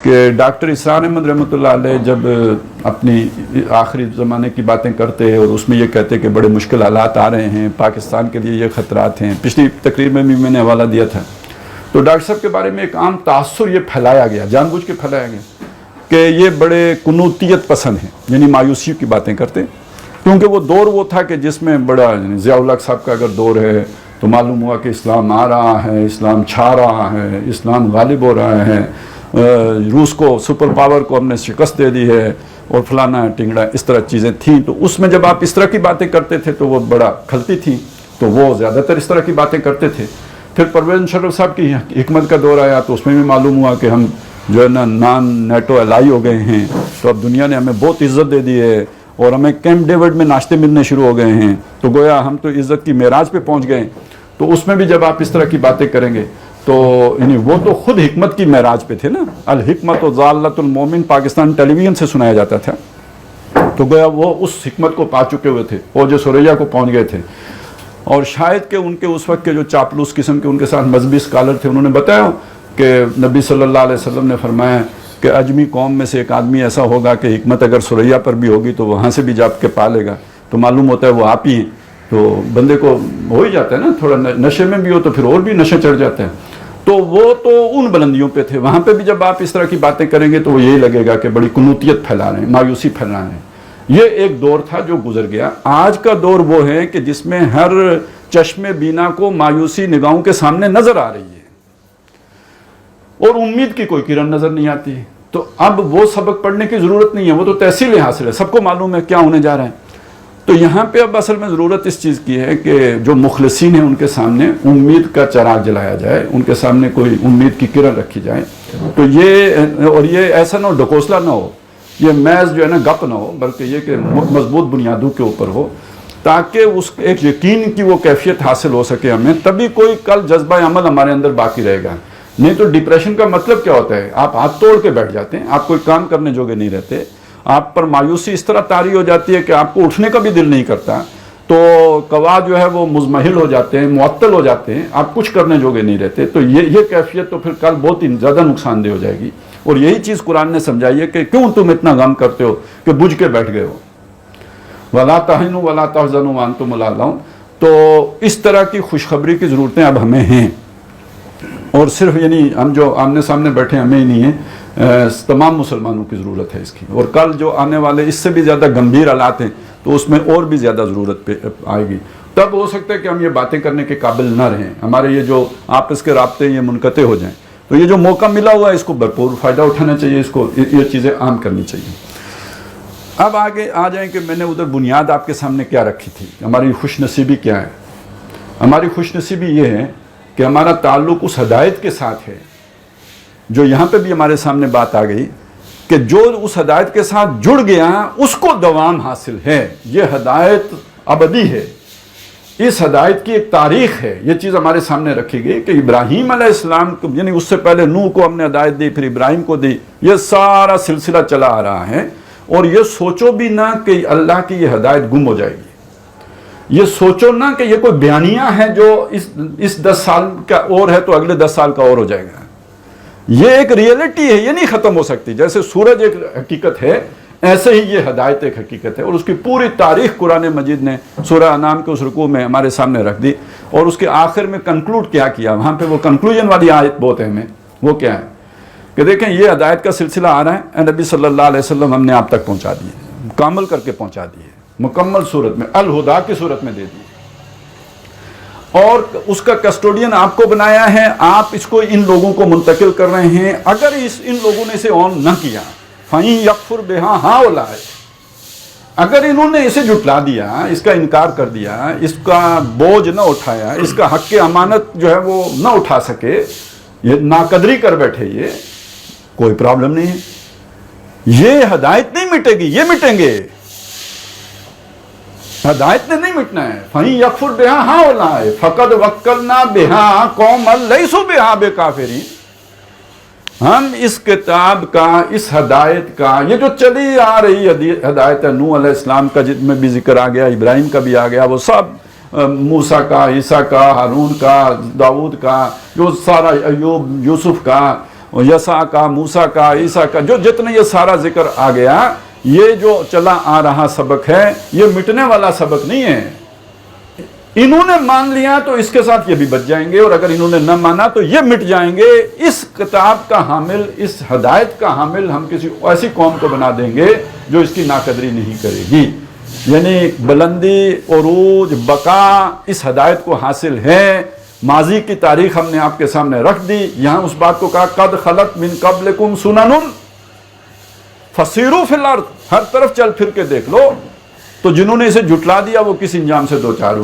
کہ ڈاکٹر اسرار احمد رحمۃ اللہ علیہ جب اپنی آخری زمانے کی باتیں کرتے ہیں اور اس میں یہ کہتے کہ بڑے مشکل حالات آ رہے ہیں، پاکستان کے لیے یہ خطرات ہیں، پچھلی تقریر میں بھی میں نے حوالہ دیا تھا، تو ڈاکٹر صاحب کے بارے میں ایک عام تاثر یہ پھیلایا گیا، جان بوجھ کے پھیلایا گیا کہ یہ بڑے قنوتیت پسند ہیں، یعنی مایوسی کی باتیں کرتے، کیونکہ وہ دور وہ تھا کہ جس میں بڑا ضیاء الحق صاحب کا اگر دور ہے تو معلوم ہوا کہ اسلام آ رہا ہے، اسلام چھا رہا ہے، اسلام غالب ہو رہا ہے، روس کو سپر پاور کو ہم نے شکست دے دی ہے اور فلانا ٹنگڑا، اس طرح چیزیں تھیں۔ تو اس میں جب آپ اس طرح کی باتیں کرتے تھے تو وہ بڑا کھلتی تھیں، تو وہ زیادہ تر اس طرح کی باتیں کرتے تھے۔ پھر پرویز مشرف صاحب کی حکمت کا دور آیا تو اس میں بھی معلوم ہوا کہ ہم جو ہے نا نان نیٹو الائی ہو گئے ہیں، تو اب دنیا نے ہمیں بہت عزت دے دی ہے اور ہمیں کیمپ ڈیوڈ میں ناشتے ملنے شروع ہو گئے ہیں، تو گویا ہم تو عزت کی معراج پہ پہنچ گئے۔ تو اس میں بھی جب آپ اس طرح کی باتیں کریں گے تو یعنی وہ تو خود حکمت کی معراج پہ تھے نا، الحکمت و ضالۃ المومن پاکستان ٹیلی ویژن سے سنایا جاتا تھا، تو گویا وہ اس حکمت کو پا چکے ہوئے تھے، اوج ثریا کو پہنچ گئے تھے۔ اور شاید کہ ان کے اس وقت کے جو چاپلوس قسم کے ان کے ساتھ مذہبی اسکالر تھے، انہوں نے بتایا کہ نبی صلی اللہ علیہ وسلم نے فرمایا کہ اجمی قوم میں سے ایک آدمی ایسا ہوگا کہ حکمت اگر ثریا پر بھی ہوگی تو وہاں سے بھی جا کے پا لے گا، تو معلوم ہوتا ہے وہ آپ ہی ہیں۔ تو بندے کو ہو ہی جاتا ہے نا، تھوڑا نشے میں بھی ہو تو پھر اور بھی نشے چڑھ جاتے ہیں، تو وہ تو ان بلندیوں پہ تھے، وہاں پہ بھی جب آپ اس طرح کی باتیں کریں گے تو وہ یہی لگے گا کہ بڑی قنوتیت پھیلا رہے ہیں، مایوسی پھیلا رہے ہیں۔ یہ ایک دور تھا جو گزر گیا۔ آج کا دور وہ ہے کہ جس میں ہر چشم بینا کو مایوسی نگاہوں کے سامنے نظر آ رہی ہے اور امید کی کوئی کرن نظر نہیں آتی، تو اب وہ سبق پڑھنے کی ضرورت نہیں ہے، وہ تو تحصیل حاصل ہے، سب کو معلوم ہے کیا ہونے جا رہا ہے۔ تو یہاں پہ اب اصل میں ضرورت اس چیز کی ہے کہ جو مخلصین ہیں ان کے سامنے امید کا چراغ جلایا جائے، ان کے سامنے کوئی امید کی کرن رکھی جائے، تو یہ ایسا نہ ہو ڈھکوسلا نہ ہو، یہ محض جو ہے نا گپ نہ ہو، بلکہ یہ کہ مضبوط بنیادوں کے اوپر ہو، تاکہ اس ایک یقین کی وہ کیفیت حاصل ہو سکے ہمیں، تبھی کوئی کل جذبہ عمل ہمارے اندر باقی رہے گا۔ نہیں تو ڈپریشن کا مطلب کیا ہوتا ہے؟ آپ ہاتھ توڑ کے بیٹھ جاتے ہیں، آپ کوئی کام کرنے جوگے نہیں رہتے، آپ پر مایوسی اس طرح طاری ہو جاتی ہے کہ آپ کو اٹھنے کا بھی دل نہیں کرتا، تو قوا جو ہے وہ مزمحل ہو جاتے ہیں، معطل ہو جاتے ہیں، آپ کچھ کرنے جوگے نہیں رہتے، تو یہ کیفیت تو پھر کل بہت ہی زیادہ نقصان دہ ہو جائے گی۔ اور یہی چیز قرآن نے سمجھائی ہے کہ کیوں تم اتنا غم کرتے ہو کہ بجھ کے بیٹھ گئے ہو، وَلَا تَهِنُوا وَلَا تَحْزَنُوا وَأَنْتُمُ الْأَعْلَوْنَ۔ تو اس طرح کی خوشخبری کی ضرورتیں اب ہمیں ہیں، اور صرف یعنی ہم جو آمنے سامنے بیٹھے ہمیں ہی نہیں ہیں، تمام مسلمانوں کی ضرورت ہے اس کی، اور کل جو آنے والے اس سے بھی زیادہ گمبھیر حالات ہیں تو اس میں اور بھی زیادہ ضرورت پہ آئے گی۔ تب ہو سکتا ہے کہ ہم یہ باتیں کرنے کے قابل نہ رہیں، ہمارے یہ جو آپس کے رابطے یہ منقطع ہو جائیں، تو یہ جو موقع ملا ہوا ہے اس کو بھرپور فائدہ اٹھانا چاہیے، اس کو یہ چیزیں عام کرنی چاہیے۔ اب آگے آ جائیں کہ میں نے ادھر بنیاد آپ کے سامنے کیا رکھی تھی، ہماری خوش نصیبی کیا ہے؟ ہماری خوش نصیبی یہ ہے کہ ہمارا تعلق اس ہدایت کے ساتھ ہے جو یہاں پہ بھی ہمارے سامنے بات آ گئی کہ جو اس ہدایت کے ساتھ جڑ گیا اس کو دوام حاصل ہے، یہ ہدایت ابدی ہے، اس ہدایت کی ایک تاریخ ہے۔ یہ چیز ہمارے سامنے رکھی گئی کہ ابراہیم علیہ السلام کو، یعنی اس سے پہلے نوح کو ہم نے ہدایت دی، پھر ابراہیم کو دی، یہ سارا سلسلہ چلا آ رہا ہے، اور یہ سوچو بھی نہ کہ اللہ کی یہ ہدایت گم ہو جائے گی، یہ سوچو نہ کہ یہ کوئی بیانیہ ہے جو اس 10 سال کا اور ہے تو اگلے 10 سال کا اور ہو جائے گا، یہ ایک ریئلٹی ہے، یہ نہیں ختم ہو سکتی۔ جیسے سورج ایک حقیقت ہے، ایسے ہی یہ ہدایت ایک حقیقت ہے، اور اس کی پوری تاریخ قرآن مجید نے سورہ انعام کے اس رکوع میں ہمارے سامنے رکھ دی، اور اس کے آخر میں کنکلوڈ کیا وہاں پہ وہ کنکلوژن والی آیت بہت اہم ہے۔ وہ کیا ہے کہ دیکھیں یہ ہدایت کا سلسلہ آ رہا ہے، اے نبی صلی اللہ علیہ وسلم ہم نے آپ تک پہنچا دی ہے، مکمل کر کے پہنچا دی ہے، مکمل صورت میں، الہدا کی صورت میں دے دی، اور اس کا کسٹوڈین آپ کو بنایا ہے، آپ اس کو ان لوگوں کو منتقل کر رہے ہیں۔ اگر ان لوگوں نے اسے آن نہ کیا، فَإِن يَكْفُرْ بِهَا هَؤُلَاءِ، اگر انہوں نے اسے جھٹلا دیا، اس کا انکار کر دیا، اس کا بوجھ نہ اٹھایا، اس کا حق امانت جو ہے وہ نہ اٹھا سکے، یہ ناقدری کر بیٹھے، یہ کوئی پرابلم نہیں ہے، یہ ہدایت نہیں مٹے گی، یہ مٹیں گے، ہدایت نے نہیں مٹنا ہے۔ فَإِن يَكْفُرْ بِهَا هَؤُلَاءِ فَقَدْ وَكَّلْنَا بِهَا قَوْمًا لَيْسُوا بِهَا بِكَافِرِينَ۔ ہم اس کتاب کا، اس ہدایت کا، یہ جو چلی آ رہی ہدایت ہے، نوح علیہ السلام کا جن میں بھی ذکر آ گیا، ابراہیم کا بھی آ گیا، وہ سب موسیٰ کا، عیسیٰ کا، ہارون کا، داؤد کا، جو سارا ایوب، یوسف کا، یسع کا، موسیٰ کا، عیسیٰ کا، جو جتنے یہ سارا ذکر آ گیا، یہ جو چلا آ رہا سبق ہے یہ مٹنے والا سبق نہیں ہے۔ انہوں نے مان لیا تو اس کے ساتھ یہ بھی بچ جائیں گے، اور اگر انہوں نے نہ مانا تو یہ مٹ جائیں گے۔ اس کتاب کا حامل، اس ہدایت کا حامل ہم کسی ایسی قوم کو بنا دیں گے جو اس کی ناقدری نہیں کرے گی۔ یعنی بلندی، عروج، بقا اس ہدایت کو حاصل ہے۔ ماضی کی تاریخ ہم نے آپ کے سامنے رکھ دی، یہاں اس بات کو کہا قد خلت من قبلکم سنن فسیروا فی الارض، ہر طرف چل پھر کے دیکھ لو۔ تو جنہوں نے اسے جھٹلا دیا وہ کس انجام سے دوچار ہوئے۔